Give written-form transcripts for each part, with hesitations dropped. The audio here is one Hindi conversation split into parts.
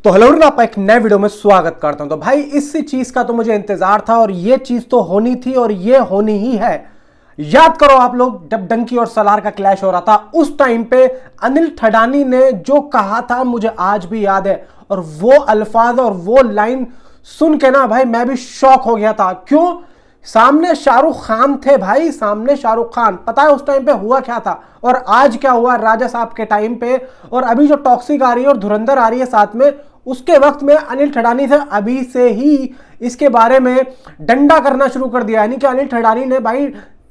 तो हेलो एवरीवन, आपका एक नए वीडियो में स्वागत करता हूं। तो भाई इस चीज का तो मुझे इंतजार था और ये चीज तो होनी थी और ये होनी ही है। याद करो आप लोग, जब डंकी और सलार का क्लैश हो रहा था उस टाइम पे अनिल ठडानी ने जो कहा था मुझे आज भी याद है। और वो अल्फाज और वो लाइन सुन के ना भाई मैं भी शॉक हो गया था। क्यों? सामने शाहरुख खान थे भाई, सामने शाहरुख खान। पता है उस टाइम पे हुआ क्या था और आज क्या हुआ राजा साहब के टाइम पे, और अभी जो टॉक्सिक आ रही है और धुरंधर आ रही है साथ में, उसके वक्त में अनिल ठडानी से अभी से ही इसके बारे में डंडा करना शुरू कर दिया। यानी कि अनिल ठडानी ने भाई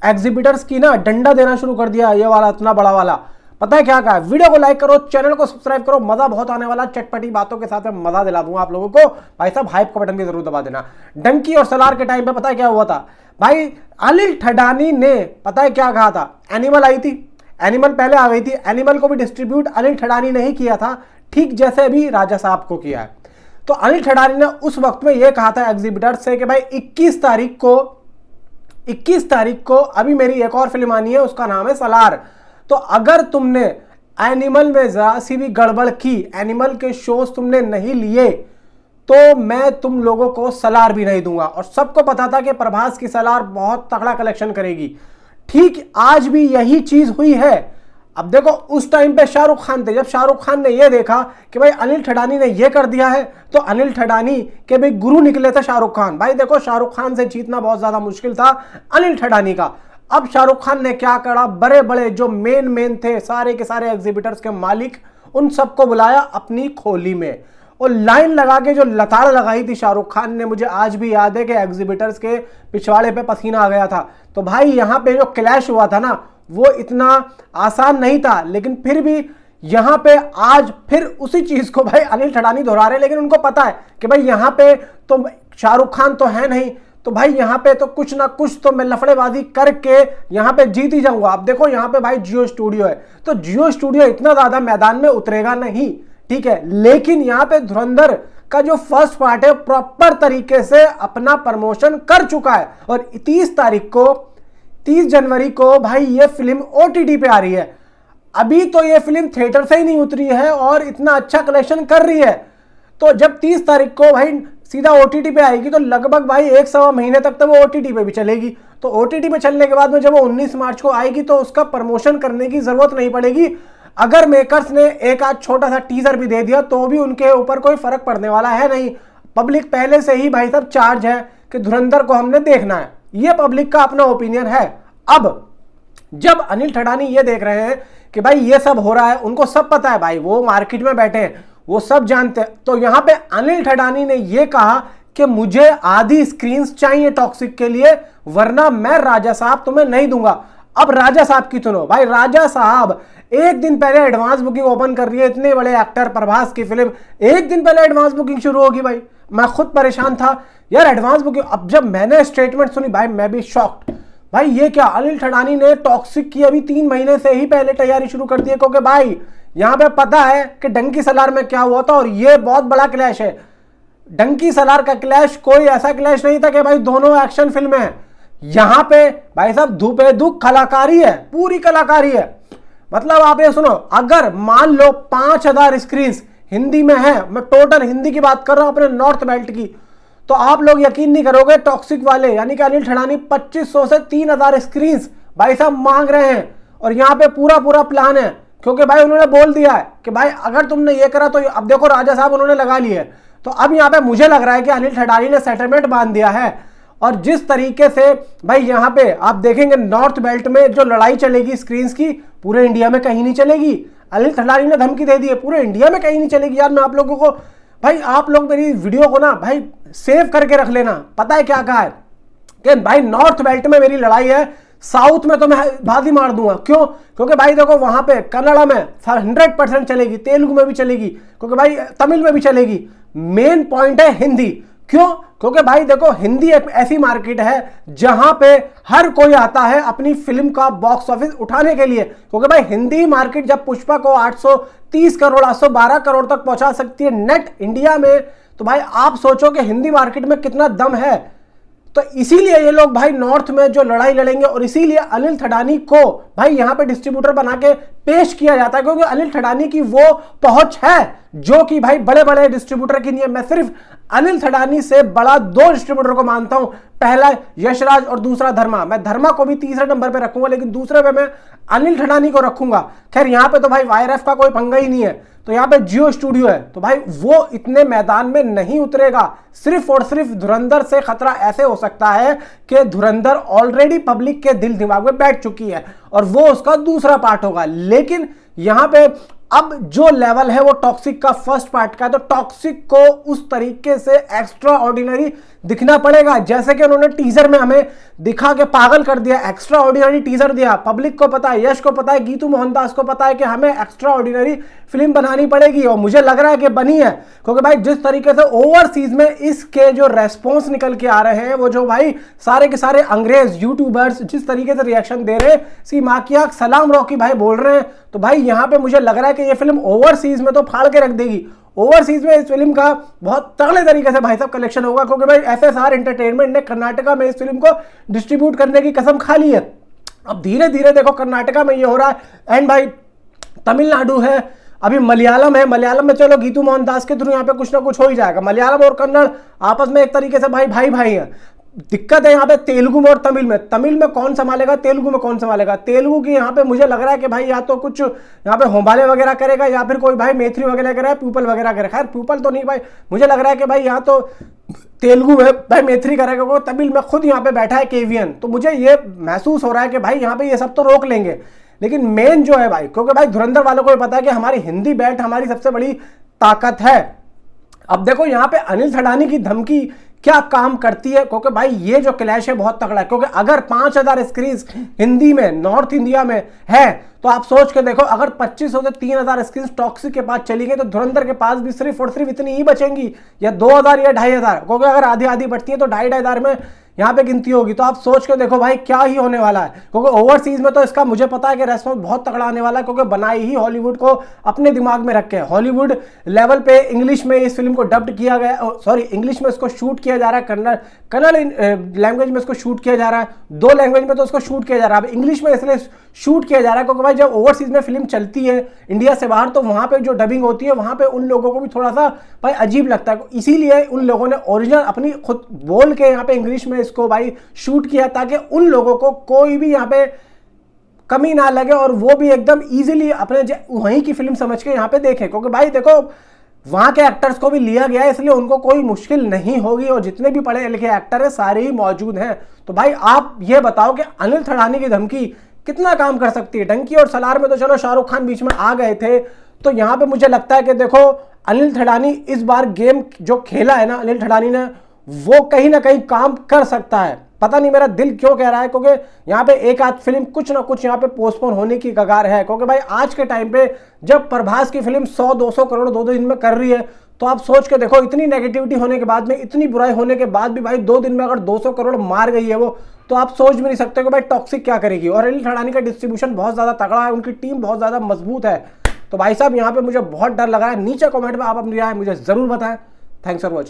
एग्जिबिटर्स की ना डंडा देना शुरू कर दिया, ये वाला इतना बड़ा वाला। पता है क्या कहा? वीडियो को लाइक करो, चैनल को सब्सक्राइब करो, मजा बहुत आने वाला। चटपटी बातों के साथ मैं मजा दिला दूंगा आप लोगों को। भाई साहब हाइप का बटन भी जरूर दबा देना। डंकी और सलार के टाइम पे पता है क्या हुआ था भाई? अनिल ठडानी ने पता है क्या कहा था? एनिमल आई थी, एनिमल पहले आ गई थी, एनिमल को भी डिस्ट्रीब्यूट अनिल ठडानी ने ही किया था, ठीक जैसे अभी राजा साहब को किया है। तो अनिल ठडानी ने उस वक्त में यह कहा था एग्जिबिटर से कि भाई 21 तारीख को अभी मेरी एक और फिल्म आनी है, उसका नाम है सलार। तो अगर तुमने एनिमल में जरा सी भी गड़बड़ की, एनिमल के शोज तुमने नहीं लिए, तो मैं तुम लोगों को सलार भी नहीं दूंगा। और सबको पता था कि प्रभास की सलार बहुत तगड़ा कलेक्शन करेगी। ठीक आज भी यही चीज हुई है। अब देखो उस टाइम पे शाहरुख खान थे, जब शाहरुख खान ने यह देखा कि भाई अनिल ठडानी ने यह कर दिया है, तो अनिल ठडानी के भाई गुरु निकले थे शाहरुख खान। भाई देखो शाहरुख खान से जीतना बहुत ज्यादा मुश्किल था अनिल ठडानी का। अब शाहरुख खान ने क्या करा, बड़े बड़े जो मेन थे सारे के सारे एग्जिबिटर्स के मालिक, उन सबको बुलाया अपनी खोली में और लाइन लगा के जो लताड़ लगाई थी शाहरुख खान ने, मुझे आज भी याद है कि एग्जिबिटर्स के पिछवाड़े पे पसीना आ गया था। तो भाई यहां पे जो क्लैश हुआ था ना वो इतना आसान नहीं था, लेकिन फिर भी यहां पे आज फिर उसी चीज को भाई अनिल ठडानी दोहरा रहे हैं। लेकिन उनको पता है कि भाई यहां पे तो शाहरुख खान तो है नहीं, तो भाई यहां पे तो कुछ ना कुछ तो मैं लफड़ेबाजी करके यहां पे जीत ही जाऊंगा। अब देखो यहां पे भाई जियो स्टूडियो है, तो जियो स्टूडियो इतना ज्यादा मैदान में उतरेगा नहीं, ठीक है। लेकिन यहां पे धुरंधर का जो फर्स्ट पार्ट है प्रॉपर तरीके से अपना प्रमोशन कर चुका है। और 30 जनवरी को भाई ये फिल्म ओटीटी पे आ रही है। अभी तो ये फिल्म थिएटर से ही नहीं उतरी है और इतना अच्छा कलेक्शन कर रही है। तो जब 30 तारीख को भाई सीधा ओटीटी पे आएगी, तो लगभग भाई 1 सवा महीने तक तो वो ओटीटी पे भी चलेगी। तो ओटीटी पे चलने के बाद में जब वो 19 मार्च को आएगी तो उसका प्रमोशन करने की जरूरत नहीं पड़ेगी। अगर मेकर्स ने एक आध छोटा सा टीजर भी दे दिया तो भी उनके ऊपर कोई फर्क पड़ने वाला है नहीं। पब्लिक पहले से ही भाई साहब चार्ज है कि धुरंधर को हमने देखना है, ये पब्लिक का अपना ओपिनियन है। अब जब अनिल ठडानी ये देख रहे हैं कि भाई ये सब हो रहा है, उनको सब पता है भाई, वो मार्केट में बैठे हैं, वो सब जानते हैं। तो यहां पे अनिल ठडानी ने ये कहा कि मुझे आधी स्क्रीन्स चाहिए टॉक्सिक के लिए, वरना मैं राजा साहब तुम्हें नहीं दूंगा। अब राजा साहब की सुनो भाई, राजा साहब एक दिन पहले एडवांस बुकिंग ओपन कर रही है। इतने बड़े एक्टर प्रभास की फिल्म, एक दिन पहले एडवांस बुकिंग शुरू होगी। भाई मैं खुद परेशान था यार, एडवांस बुकिंग। अब जब मैंने स्टेटमेंट सुनी भाई मैं भी शॉक्ड। भाई ये क्या, अनिल ठडानी ने टॉक्सिक की अभी 3 महीने से ही पहले तैयारी शुरू कर दी है, क्योंकि भाई यहां पे पता है कि डंकी सलार में क्या हुआ था और ये बहुत बड़ा क्लैश है। डंकी सलार का क्लैश कोई ऐसा क्लैश नहीं था कि भाई दोनों एक्शन फिल्म है। यहां पे भाई साहब धूपे धूप कलाकारी है, पूरी कलाकारी है। मतलब आप ये सुनो, अगर मान लो 5000 स्क्रीन हिंदी में है, मैं टोटल हिंदी की बात कर रहा हूं अपने नॉर्थ बेल्ट की, तो आप लोग यकीन नहीं करोगे टॉक्सिक वाले यानी कि अनिल ठडानी 2500 से 3000 स्क्रीन भाई साहब मांग रहे हैं। और यहां पे पूरा प्लान है, क्योंकि भाई उन्होंने बोल दिया है कि भाई अगर तुमने ये करा तो अब देखो राजा साहब उन्होंने लगा लिए। तो अब यहां पे मुझे लग रहा है कि अनिल ठडानी ने सेटलमेंट बांध दिया है। और जिस तरीके से भाई यहां पे आप देखेंगे नॉर्थ बेल्ट में जो लड़ाई चलेगी स्क्रीन की, पूरे इंडिया में कहीं नहीं चलेगी। अनिल ठडानी ने धमकी दे दी है, पूरे इंडिया में कहीं नहीं चलेगी। यार मैं आप लोगों को, भाई आप लोग मेरी वीडियो को ना भाई सेव करके रख लेना। पता है क्या कहा है कि भाई नॉर्थ बेल्ट में मेरी लड़ाई है, साउथ में तो मैं बाजी मार दूंगा। क्यों? क्योंकि भाई देखो वहां पे कन्नड़ा में 100% चलेगी, तेलुगु में भी चलेगी, क्योंकि भाई तमिल में भी चलेगी। मेन पॉइंट है हिंदी। क्यों? क्योंकि भाई देखो हिंदी एक ऐसी मार्केट है जहां पे हर कोई आता है अपनी फिल्म का बॉक्स ऑफिस उठाने के लिए। क्योंकि भाई हिंदी मार्केट जब पुष्पा को 830 करोड़ 812 करोड़ तक पहुंचा सकती है नेट इंडिया में, तो भाई आप सोचो कि हिंदी मार्केट में कितना दम है। तो इसीलिए ये लोग भाई नॉर्थ में जो लड़ाई लड़ेंगे, और इसीलिए अनिल ठडानी को भाई यहाँ पे डिस्ट्रीब्यूटर बना के पेश किया जाता है, क्योंकि अनिल ठडानी की वो पहुंच है जो कि भाई बड़े बड़े डिस्ट्रीब्यूटर की नहीं है। मैं सिर्फ अनिल ठडानी से बड़ा 2 डिस्ट्रीब्यूटर को मानता हूं, पहला यशराज और दूसरा धर्मा। मैं धर्मा को भी तीसरे नंबर पे रखूंगा, लेकिन दूसरे पे मैं अनिल ठडानी को रखूंगा। खैर यहाँ पे तो भाई वाईआरएफ का कोई पंगा ही नहीं है, तो यहाँ पे जियो स्टूडियो है, तो भाई वो इतने मैदान में नहीं उतरेगा। सिर्फ और सिर्फ धुरंधर से खतरा ऐसे हो सकता है कि धुरंधर ऑलरेडी पब्लिक के दिल दिमाग में बैठ चुकी है और वो उसका दूसरा पार्ट होगा। लेकिन यहाँ पे अब जो लेवल है वो टॉक्सिक का फर्स्ट पार्ट का है, तो टॉक्सिक को उस तरीके से एक्स्ट्रा ऑर्डिनरी दिखना पड़ेगा, जैसे कि उन्होंने टीजर में हमें दिखा के पागल कर दिया। एक्स्ट्रा ऑर्डिनरी टीजर दिया, पब्लिक को पता है, यश को पता है, गीतू मोहनदास को पता है कि हमें एक्स्ट्रा ऑर्डिनरी फिल्म बनानी पड़ेगी, और मुझे लग रहा है कि बनी है। क्योंकि भाई जिस तरीके से ओवरसीज में इसके जो रेस्पॉन्स निकल के आ रहे हैं, वो जो भाई सारे के सारे अंग्रेज यूट्यूबर्स जिस तरीके से रिएक्शन दे रहे हैं, सी माँ की आंख सलाम रॉकी भाई बोल रहे हैं, तो भाई यहाँ पे मुझे लग रहा है कि ये फिल्म ओवरसीज में तो फाड़ के रख देगी। ओवरसीज में इस फिल्म का बहुत तगड़े तरीके से भाई साहब कलेक्शन होगा, क्योंकि भाई एफएसआर एंटरटेनमेंट ने कर्नाटका में इस फिल्म को डिस्ट्रीब्यूट करने की कसम खा ली है। अब धीरे धीरे देखो कर्नाटका में ये हो रहा है, एंड भाई तमिलनाडु है, अभी मलयालम है। मलयालम में चलो गीतू मोहनदास के थ्रू यहाँ पे कुछ ना कुछ हो ही जाएगा। मलयालम और कन्नड़ आपस में एक तरीके से भाई भाई भाई हैं। दिक्कत है यहाँ पे तेलुगु में और तमिल में। तमिल में कौन संभालेगा, तेलुगु में कौन संभालेगा। तेलुगु की यहाँ पे मुझे लग रहा है कि भाई या तो कुछ यहाँ पे होम्बाले वगैरह करेगा, या फिर कोई भाई मैथिली वगैरह करेगा, प्यूपल वगैरह करेगा। खैर प्यूपल तो नहीं भाई, मुझे लग रहा है कि भाई यहाँ तो तेलुगु में भाई मैथिली करेगा, वो तमिल में खुद यहाँ पे बैठा है केवीएन। तो मुझे ये महसूस हो रहा है कि भाई यहाँ पे ये सब तो रोक लेंगे, लेकिन मेन जो है भाई, क्योंकि भाई धुरंधर वालों को भी पता है कि हमारी हिंदी बेल्ट हमारी सबसे बड़ी ताकत है। अब देखो यहाँ पे अनिल ठडानी की धमकी क्या काम करती है, क्योंकि भाई ये जो क्लैश है बहुत तगड़ा है। क्योंकि अगर 5000 स्क्रीन हिंदी में नॉर्थ इंडिया में है, तो आप सोच के देखो, अगर 2500 से 3000 स्क्रीन टॉक्सिक के पास चली गई, तो धुरंधर के पास भी सिर्फ और सिर्फ इतनी ही बचेंगी, या 2000 या 2500, क्योंकि अगर आधी आधी बढ़ती है तो 2500 में यहाँ पे गिनती होगी। तो आप सोच के देखो भाई क्या ही होने वाला है, क्योंकि ओवरसीज में तो इसका मुझे पता है कि रेस्पॉन्स बहुत तगड़ा आने वाला है, क्योंकि बनाई ही हॉलीवुड को अपने दिमाग में रख के। हॉलीवुड लेवल पे इंग्लिश में इस फिल्म को डब्ड किया गया, सॉरी इंग्लिश में इसको शूट किया जा रहा है, कन्नड़ लैंग्वेज में इसको शूट किया जा रहा है, 2 लैंग्वेज में तो इसको शूट किया जा रहा है। इंग्लिश में इसलिए शूट किया जा रहा है क्योंकि भाई जब ओवरसीज में फिल्म चलती है इंडिया से बाहर, तो वहां पे जो डबिंग होती है, वहां पे उन लोगों को भी थोड़ा सा भाई अजीब लगता है, इसीलिए उन लोगों ने ओरिजिनल अपनी खुद बोल के यहाँ पे इंग्लिश में इसको भाई शूट किया, ताकि उन लोगों को कोई भी यहाँ पे कमी ना लगे और वो भी एकदम इजीली अपने वहीं की फिल्म समझ के यहाँ पे देखें। क्योंकि भाई देखो वहां के एक्टर्स को भी लिया गया है, इसलिए उनको कोई मुश्किल नहीं होगी, और जितने भी पढ़े लिखे एक्टर है सारे ही मौजूद हैं। तो भाई आप ये बताओ कि अनिल ठडानी की धमकी कितना काम कर सकती है। डंकी और सलार में तो चलो शाहरुख खान बीच में आ गए थे, तो यहाँ पे मुझे लगता है कि देखो अनिल ठडानी इस बार गेम जो खेला है ना अनिल ठडानी ने, वो कहीं ना कहीं काम कर सकता है। पता नहीं मेरा दिल क्यों कह रहा है, क्योंकि यहाँ पे एक आध फिल्म कुछ ना कुछ यहाँ पे पोस्टपोन होने की कगार है। क्योंकि भाई आज के टाइम पे जब प्रभास की फिल्म 100-200 करोड़ 2 दिन में कर रही है, तो आप सोच के देखो इतनी नेगेटिविटी होने के बाद में, इतनी बुराई होने के बाद भी भाई 2 दिन में अगर 200 करोड़ मार गई है वो, तो आप सोच भी नहीं सकते कि भाई टॉक्सिक क्या करेगी। और अनिल ठडानी का डिस्ट्रीब्यूशन बहुत ज्यादा तगड़ा है, उनकी टीम बहुत ज्यादा मजबूत है। तो भाई साहब यहाँ पे मुझे बहुत डर लगा है। नीचे कमेंट में आप अपनी राय मुझे जरूर बताएं। Thanks for watching.